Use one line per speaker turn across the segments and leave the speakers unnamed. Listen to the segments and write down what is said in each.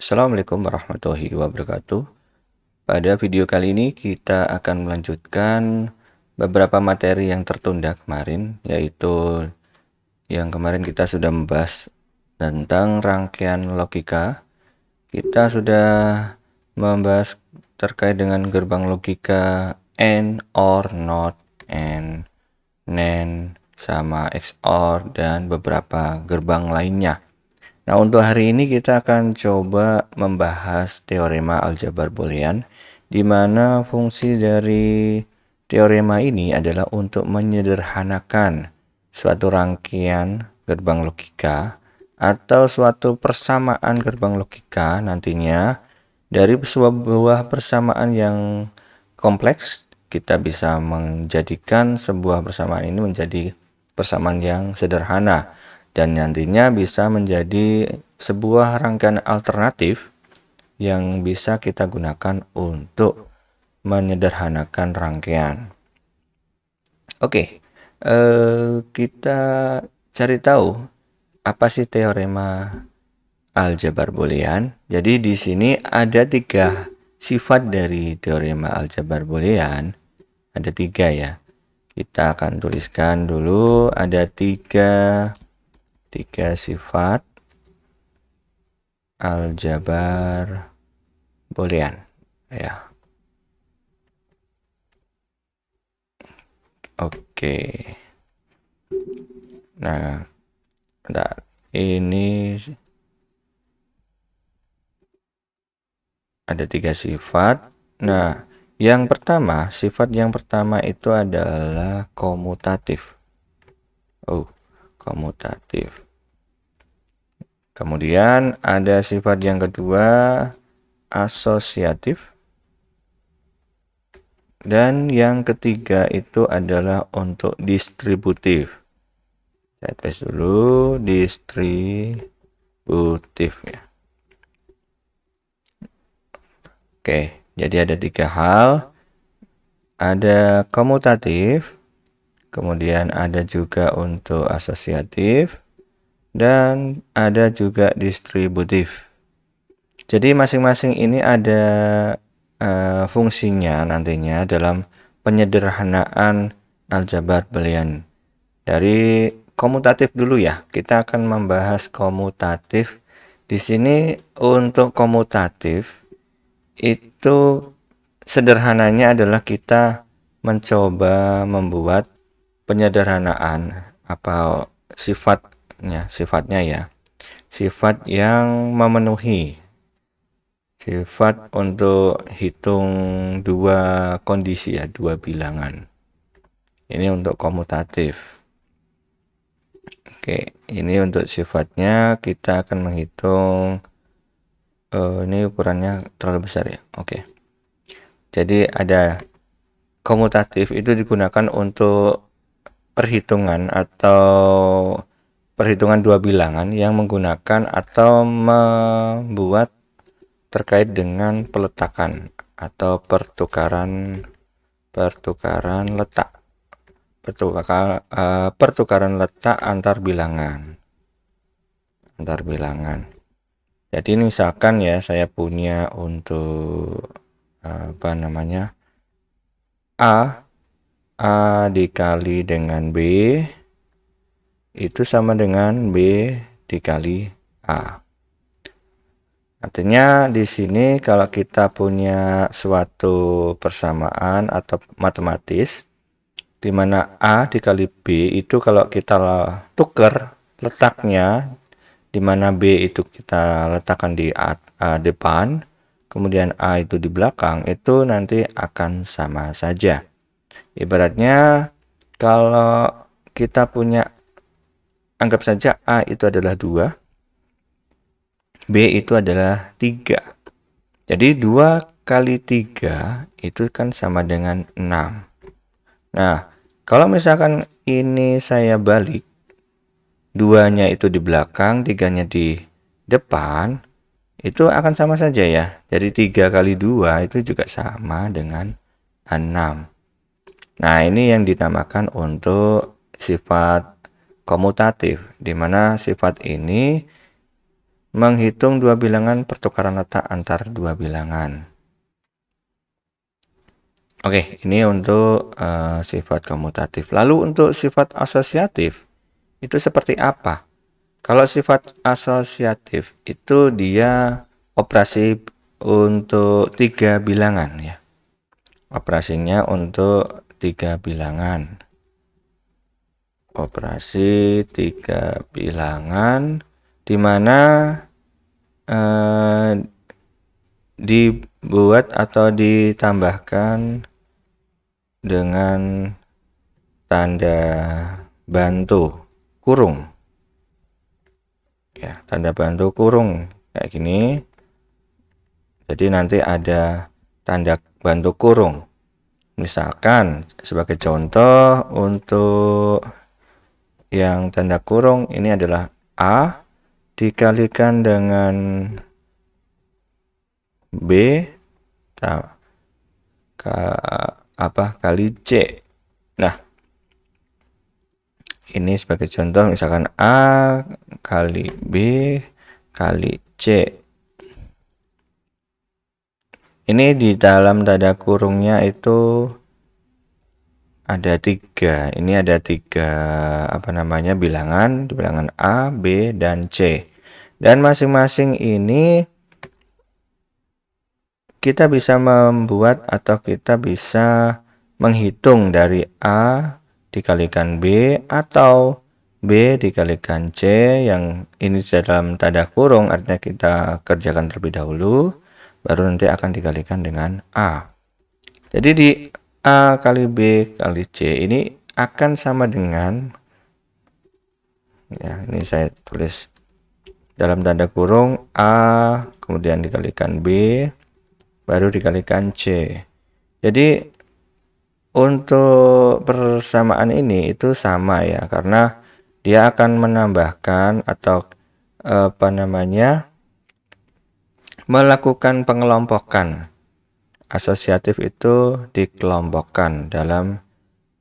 Assalamualaikum warahmatullahi wabarakatuh. Pada video kali ini kita akan melanjutkan beberapa materi yang tertunda kemarin, yaitu yang kemarin kita sudah membahas tentang rangkaian logika. Kita sudah membahas terkait dengan gerbang logika AND, OR, NOT, AND, NAND, sama XOR, dan beberapa gerbang lainnya. Nah, untuk hari ini kita akan coba membahas teorema aljabar boolean, di mana fungsi dari teorema ini adalah untuk menyederhanakan suatu rangkaian gerbang logika atau suatu persamaan gerbang logika nantinya dari sebuah persamaan yang kompleks. Kita bisa menjadikan sebuah persamaan ini menjadi persamaan yang sederhana, dan nantinya bisa menjadi sebuah rangkaian alternatif yang bisa kita gunakan untuk menyederhanakan rangkaian. Oke, kita cari tahu apa sih teorema aljabar boolean. Jadi di sini ada 3 sifat dari teorema aljabar boolean. Ada 3 ya. Kita akan tuliskan dulu, ada tiga sifat aljabar boolean ya. Oke. Nah, ini ada 3 sifat. Nah, sifat yang pertama itu adalah komutatif. Komutatif. Kemudian ada sifat yang kedua, asosiatif. Dan yang ketiga itu adalah untuk distributif. Saya tulis dulu, distributif ya. Oke, jadi ada 3 hal. Ada komutatif, kemudian ada juga untuk asosiatif, dan ada juga distributif. Jadi masing-masing ini ada fungsinya nantinya dalam penyederhanaan aljabar boolean. Dari komutatif dulu ya, kita akan membahas komutatif. Di sini untuk komutatif itu sederhananya adalah kita mencoba membuat penyederhanaan apa sifatnya ya. Sifat yang memenuhi sifat untuk hitung dua kondisi ya, dua bilangan. Ini untuk komutatif. Oke, ini untuk sifatnya kita akan menghitung. Ini ukurannya terlalu besar ya. Oke. Jadi ada komutatif itu digunakan untuk perhitungan dua bilangan yang menggunakan atau membuat terkait dengan peletakan atau pertukaran letak. Pertukaran letak antar bilangan. Jadi misalkan ya, saya punya untuk A dikali dengan B itu sama dengan B dikali A. Artinya di sini kalau kita punya suatu persamaan atau matematis di mana A dikali B itu kalau kita tukar letaknya, di mana B itu kita letakkan di depan, kemudian A itu di belakang, itu nanti akan sama saja. Ibaratnya kalau kita punya, anggap saja A itu adalah 2, B itu adalah 3. Jadi 2 kali 3 itu kan sama dengan 6. Nah, kalau misalkan ini saya balik, 2-nya itu di belakang, 3-nya di depan, itu akan sama saja ya. Jadi 3 kali 2 itu juga sama dengan 6. Nah, ini yang dinamakan untuk sifat komutatif, di mana sifat ini menghitung dua bilangan, pertukaran letak antar dua bilangan. Oke, ini untuk sifat komutatif. Lalu untuk sifat asosiatif itu seperti apa? Kalau sifat asosiatif itu dia operasi untuk 3 bilangan ya. Operasinya untuk 3 bilangan. Operasi 3 bilangan di mana dibuat atau ditambahkan dengan tanda bantu kurung. Ya, tanda bantu kurung kayak gini. Jadi nanti ada tanda bantu kurung. Misalkan sebagai contoh untuk yang tanda kurung ini adalah A dikalikan dengan B kali C. Nah, ini sebagai contoh misalkan A kali B kali C. Ini di dalam tanda kurungnya itu ada 3. Ini ada 3 bilangan, di bilangan A, B, dan C. Dan masing-masing ini kita bisa membuat atau kita bisa menghitung dari A dikalikan B atau B dikalikan C, yang ini dalam tanda kurung, artinya kita kerjakan terlebih dahulu, baru nanti akan dikalikan dengan A. Jadi di A kali B kali C ini akan sama dengan, ya ini saya tulis dalam tanda kurung A kemudian dikalikan B baru dikalikan C. Jadi untuk persamaan ini itu sama ya, karena dia akan menambahkan atau melakukan pengelompokan. Asosiatif itu dikelompokkan dalam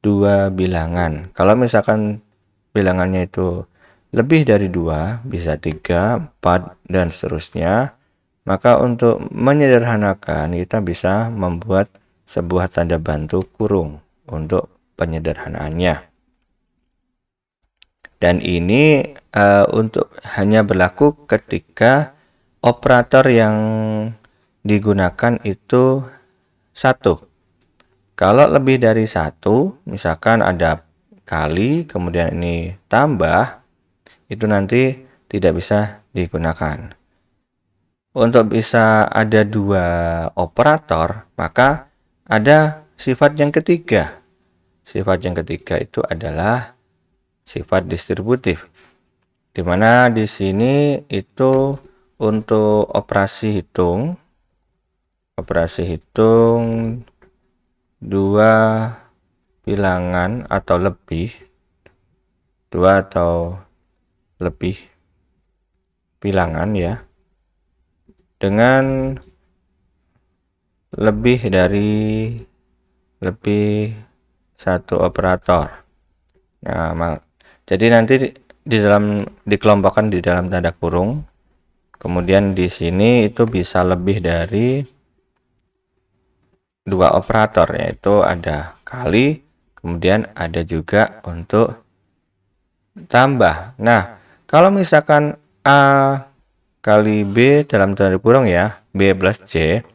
2 bilangan. Kalau misalkan bilangannya itu lebih dari 2, bisa 3, 4, dan seterusnya, maka untuk menyederhanakan kita bisa membuat sebuah tanda bantu kurung untuk penyederhanaannya. Dan ini untuk hanya berlaku ketika operator yang digunakan itu 1. Kalau lebih dari 1, misalkan ada kali kemudian ini tambah, itu nanti tidak bisa digunakan. Untuk bisa ada 2 operator, maka ada sifat yang ketiga. Sifat yang ketiga itu adalah sifat distributif, di mana di sini itu untuk operasi hitung 2 bilangan atau lebih, 2 atau lebih bilangan ya, dengan lebih dari 1 operator. Nah, jadi nanti dikelompokkan di dalam tanda kurung. Kemudian di sini itu bisa lebih dari 2 operator, yaitu ada kali, kemudian ada juga untuk tambah. Nah, kalau misalkan A kali B dalam tanda kurung ya, B plus C,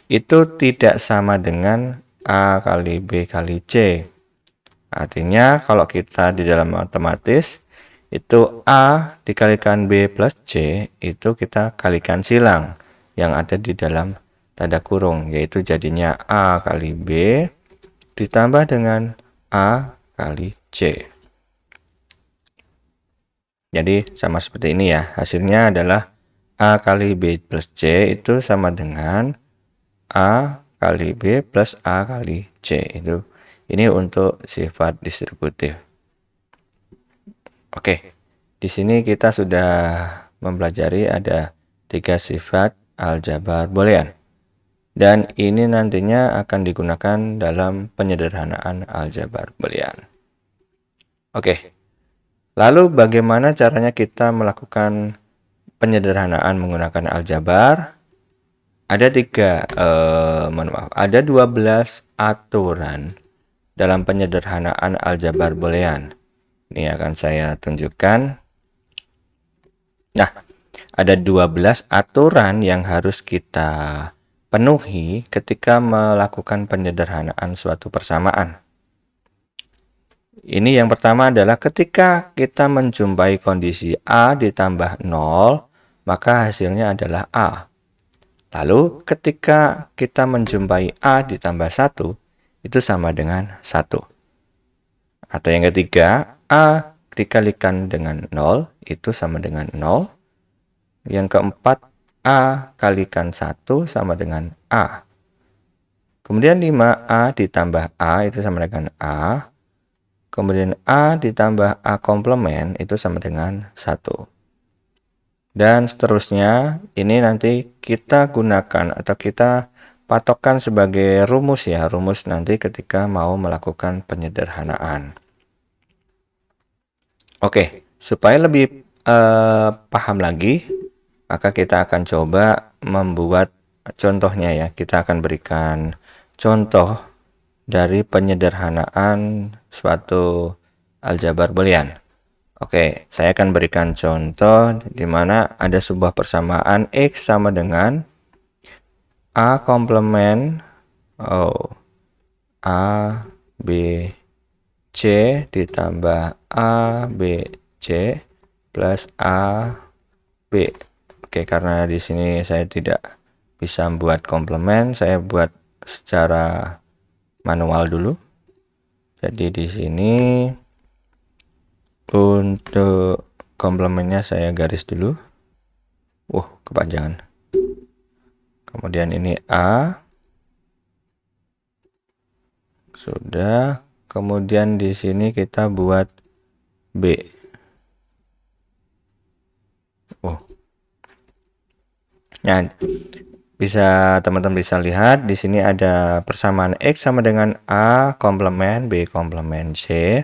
itu tidak sama dengan A kali B kali C. Artinya kalau kita di dalam matematis itu A dikalikan B plus C, itu kita kalikan silang yang ada di dalam tanda kurung, yaitu jadinya A kali B ditambah dengan A kali C. Jadi sama seperti ini ya, hasilnya adalah A kali B plus C itu sama dengan A kali B plus A kali C. Ini untuk sifat distributif. Oke, di sini kita sudah mempelajari ada 3 sifat aljabar boolean. Dan ini nantinya akan digunakan dalam penyederhanaan aljabar boolean. Oke, lalu bagaimana caranya kita melakukan penyederhanaan menggunakan aljabar, ada ada 12 aturan dalam penyederhanaan aljabar boolean. Ini akan saya tunjukkan. Nah, ada 12 aturan yang harus kita penuhi ketika melakukan penyederhanaan suatu persamaan. Ini yang pertama adalah ketika kita menjumpai kondisi A ditambah 0, maka hasilnya adalah A. Lalu ketika kita menjumpai A ditambah 1, itu sama dengan 1. Atau yang ketiga, A dikalikan dengan 0, itu sama dengan 0. Yang keempat, A kalikan 1 sama dengan A. Kemudian 5A ditambah A itu sama dengan A. Kemudian A ditambah A komplement itu sama dengan 1. Dan seterusnya, ini nanti kita gunakan atau kita patokkan sebagai rumus ya. Rumus nanti ketika mau melakukan penyederhanaan. Oke, supaya lebih paham lagi, maka kita akan coba membuat contohnya ya. Kita akan berikan contoh dari penyederhanaan suatu aljabar boolean. Oke, saya akan berikan contoh di mana ada sebuah persamaan X sama dengan A komplement A B C ditambah A B C plus A B. Oke, karena di sini saya tidak bisa membuat komplement, saya buat secara manual dulu. Jadi di sini untuk komplemennya saya garis dulu. Kepanjangan. Kemudian ini A. Sudah. Kemudian di sini kita buat B. Nah, teman-teman bisa lihat di sini ada persamaan X sama dengan A komplement B komplement C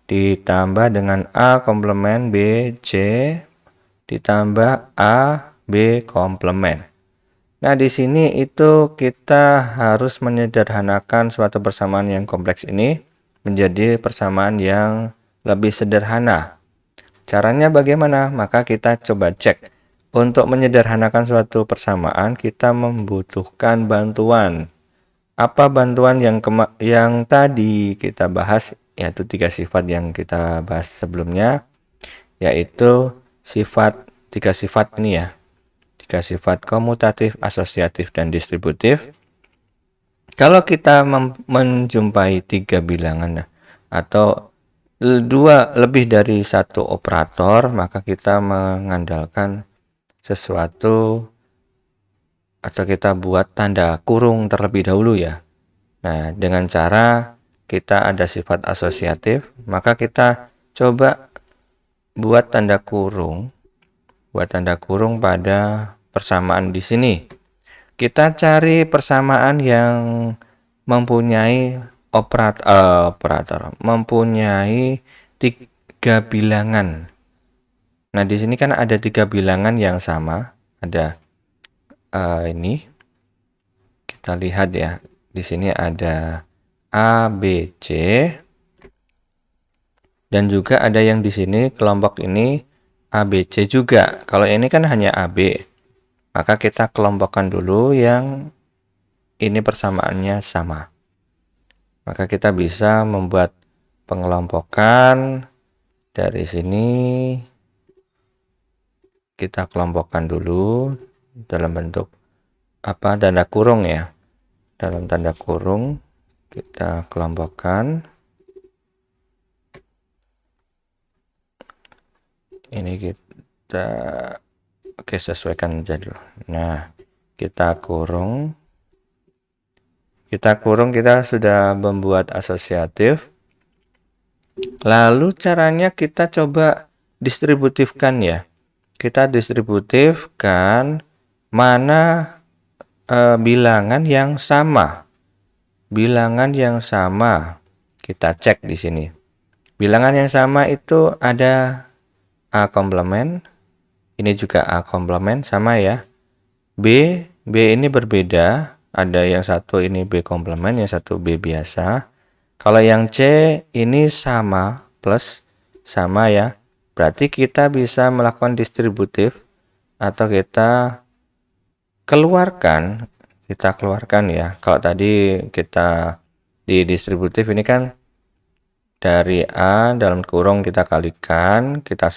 ditambah dengan A komplement B C ditambah A B komplement. Nah, di sini itu kita harus menyederhanakan suatu persamaan yang kompleks ini menjadi persamaan yang lebih sederhana. Caranya bagaimana? Maka kita coba cek. Untuk menyederhanakan suatu persamaan, kita membutuhkan bantuan. Apa bantuan yang tadi kita bahas, yaitu 3 sifat yang kita bahas sebelumnya, yaitu 3 sifat ini ya. 3 sifat komutatif, asosiatif, dan distributif. Kalau kita menjumpai 3 bilangan atau lebih dari 1 operator, maka kita mengandalkan sesuatu atau kita buat tanda kurung terlebih dahulu ya. Nah, dengan cara kita ada sifat asosiatif, maka kita coba buat tanda kurung pada persamaan di sini. Kita cari persamaan yang mempunyai operator, mempunyai 3 bilangan. Nah, di sini kan ada 3 bilangan yang sama. Ada ini. Kita lihat ya. Di sini ada A, B, C. Dan juga ada yang di sini kelompok ini A, B, C juga. Kalau ini kan hanya A, B. Maka kita kelompokkan dulu yang ini persamaannya sama. Maka kita bisa membuat pengelompokan dari sini. Kita kelompokkan dulu dalam bentuk tanda kurung ya. Dalam tanda kurung kita kelompokkan. Ini kita sesuaikan aja dulu. Nah, kita kurung. Kita sudah membuat asosiatif. Lalu caranya kita coba distributifkan ya. Kita distributifkan mana bilangan yang sama. Bilangan yang sama. Kita cek di sini. Bilangan yang sama itu ada A komplement, Ini juga A komplement, sama ya. B ini berbeda. Ada yang satu ini B komplement, yang satu B biasa. Kalau yang C ini sama, plus, sama ya. Berarti kita bisa melakukan distributif atau kita keluarkan ya. Kalau tadi kita di distributif ini kan dari A dalam kurung kita kalikan, kita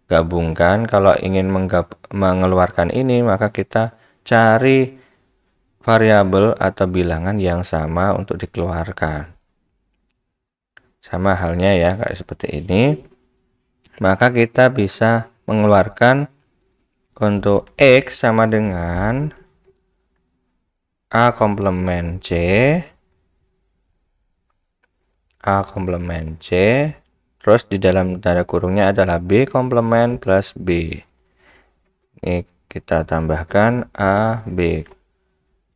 gabungkan. Kalau ingin mengeluarkan ini, maka kita cari variabel atau bilangan yang sama untuk dikeluarkan. Sama halnya ya, kayak seperti ini. Maka kita bisa mengeluarkan untuk X sama dengan A komplement C, terus di dalam tanda kurungnya adalah B komplement plus B. Ini kita tambahkan A, B.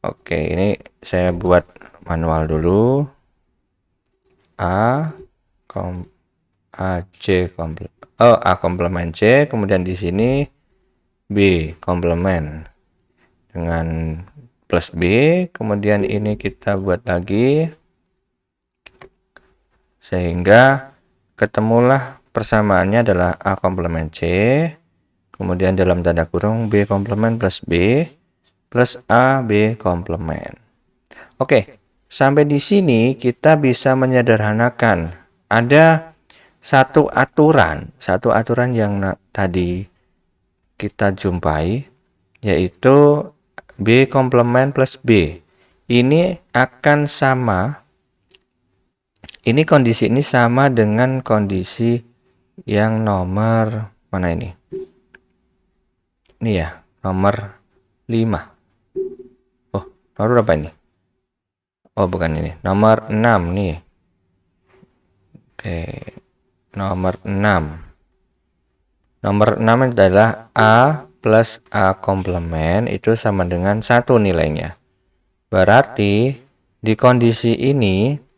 Oke, ini saya buat manual dulu. A komplement C, kemudian di sini B komplement dengan plus B, kemudian ini kita buat lagi sehingga ketemulah persamaannya adalah A komplement C, kemudian dalam tanda kurung B komplement plus B plus A B komplement. Oke, sampai di sini kita bisa menyederhanakan. Ada satu aturan yang tadi kita jumpai, yaitu B komplement plus B. Ini akan sama. Ini kondisi ini sama dengan kondisi yang nomor mana ini? Ini ya, nomor 5. Oh, nomor berapa ini? Oh, bukan ini. Nomor 6 nih. Oke. Nomor 6. Nomor 6 adalah A plus A komplement itu sama dengan 1 nilainya. Berarti di kondisi ini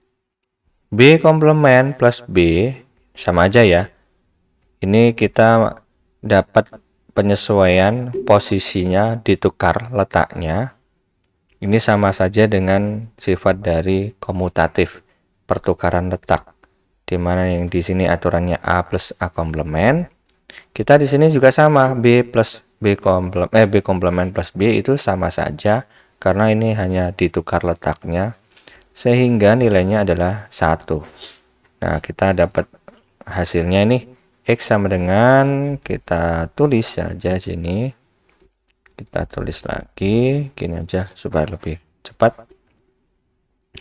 B komplement plus B sama aja ya. Ini kita dapat penyesuaian posisinya, ditukar letaknya. Ini sama saja dengan sifat dari komutatif, pertukaran letak. Di mana yang di sini aturannya A plus A komplement. Kita di sini juga sama, B komplement plus B itu sama saja karena ini hanya ditukar letaknya. Sehingga nilainya adalah 1. Nah, kita dapat hasilnya ini X sama dengan, kita tulis saja sini. Kita tulis lagi, gini aja supaya lebih cepat.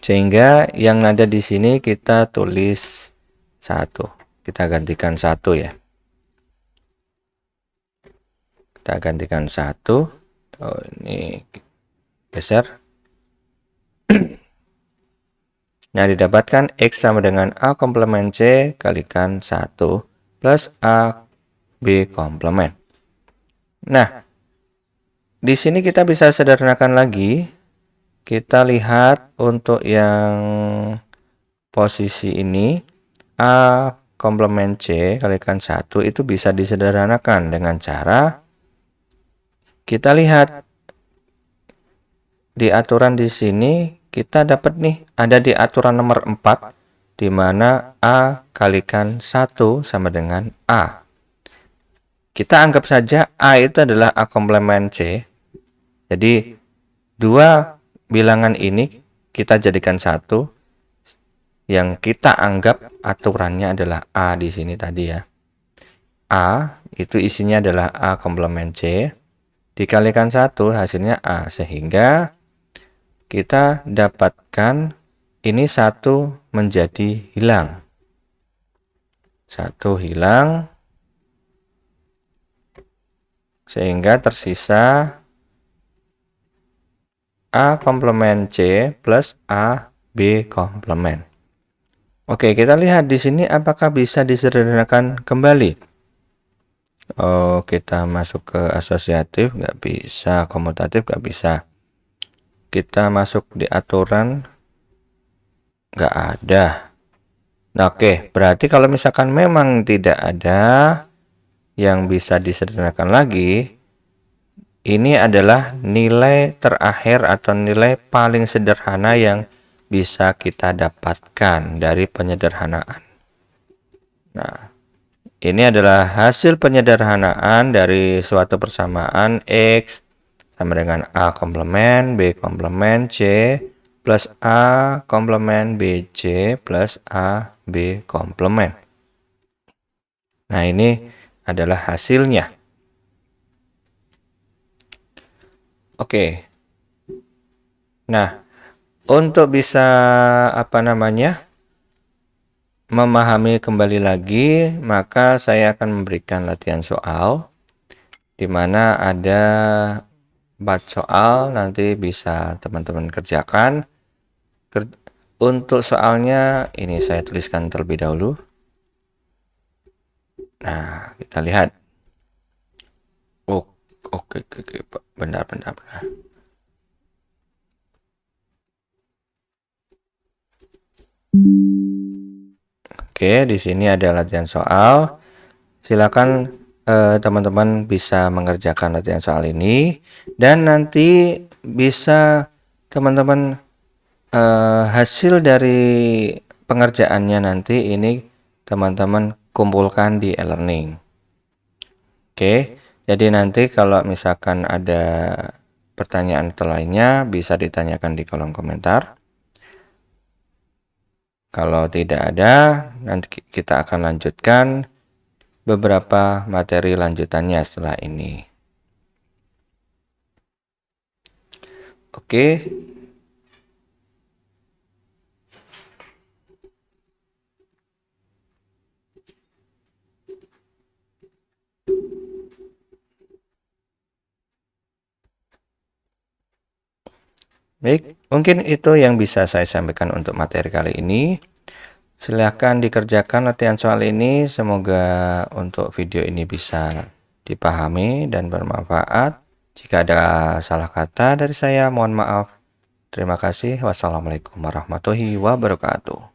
Sehingga yang ada di sini kita tulis 1. Kita gantikan 1 ya. Kita gantikan 1. Oh, ini geser. Nah, didapatkan X sama dengan A komplement C kalikan 1 plus A B komplement. Nah, di sini kita bisa sederhanakan lagi. Kita lihat untuk yang posisi ini A komplement C kalikan 1 itu bisa disederhanakan dengan cara kita lihat di aturan di sini. Kita dapat nih, ada di aturan nomor 4, di mana A kalikan 1 sama dengan A. Kita anggap saja A itu adalah A komplement C. Jadi, dua bilangan ini kita jadikan 1. Yang kita anggap aturannya adalah A di sini tadi ya. A itu isinya adalah A komplement C. Dikalikan 1 hasilnya A. Sehingga kita dapatkan ini 1 menjadi hilang. 1 hilang. Sehingga tersisa A komplement C plus A B komplement. Oke, kita lihat di sini apakah bisa disederhanakan kembali. Oh, kita masuk ke asosiatif, nggak bisa. Komutatif, nggak bisa. Kita masuk di aturan, nggak ada. Nah, oke, berarti kalau misalkan memang tidak ada, yang bisa disederhanakan lagi, ini adalah nilai terakhir atau nilai paling sederhana yang bisa kita dapatkan dari penyederhanaan. Nah, ini adalah hasil penyederhanaan dari suatu persamaan X sama dengan A komplement B komplement C plus A komplement BC plus A B komplement. Nah, ini adalah hasilnya. Oke. Nah, untuk bisa memahami kembali lagi, maka saya akan memberikan latihan soal di mana ada 4 soal, nanti bisa teman-teman kerjakan. Untuk soalnya ini saya tuliskan terlebih dahulu. Nah, kita lihat. Oke, benar. Oke, di sini ada latihan soal. Silakan teman-teman bisa mengerjakan latihan soal ini, dan nanti bisa teman-teman hasil dari pengerjaannya nanti ini teman-teman kumpulkan di e-learning. Oke, jadi nanti kalau misalkan ada pertanyaan lainnya bisa ditanyakan di kolom komentar. Kalau tidak ada, nanti kita akan lanjutkan beberapa materi lanjutannya setelah ini. Oke. Baik, mungkin itu yang bisa saya sampaikan untuk materi kali ini. Silahkan dikerjakan latihan soal ini. Semoga untuk video ini bisa dipahami dan bermanfaat. Jika ada salah kata dari saya, mohon maaf. Terima kasih. Wassalamualaikum warahmatullahi wabarakatuh.